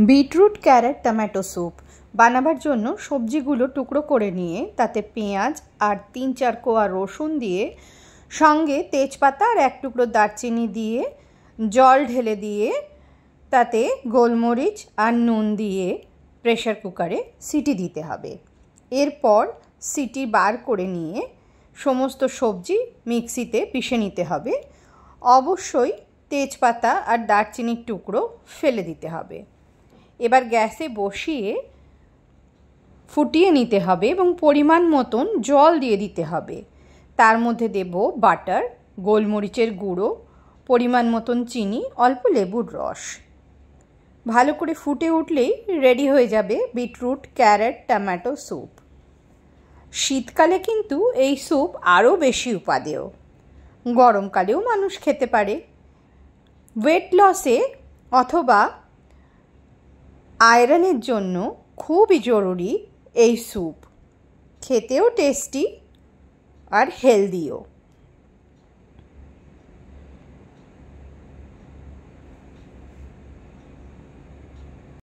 Beetroot carrot tomato soup বানাবার জন্য সবজিগুলো টুকরো করে নিয়ে তাতে পেঁয়াজ আর 3-4 কোয়া রসুন দিয়ে সঙ্গে তেজপাতা আর 1 টুকরো দারচিনি দিয়ে জল ঢেলে দিয়ে তাতে গোলমরিচ আর নুন দিয়ে প্রেসার কুকারে সিটি দিতে হবে। এরপর সিটি বার করে নিয়ে সমস্ত সবজি মিক্সিতে পিষে নিতে হবে। অবশ্যই তেজপাতা আর দারচিনির টুকরো ফেলে দিতে হবে। এবার গ্যাসে বসিয়ে ফুটিয়ে নিতে হবে এবং পরিমাণ মতন জল দিয়ে দিতে হবে। তার মধ্যে দেব বাটার, গোলমরিচের গুঁড়ো, পরিমাণ মতন চিনি, অল্প লেবুর রস। ভালো করে ফুটে উঠলেই রেডি হয়ে যাবে বিটরুট ক্যারট টমেটো স্যুপ। শীতকালে কিন্তু এই স্যুপ আরও বেশি উপাদেয়, গরমকালেও মানুষ খেতে পারে। ওয়েট লসে অথবা আয়রনের জন্য খুবই জরুরি এই স্যুপ, খেতেও টেস্টি আর হেলদিও।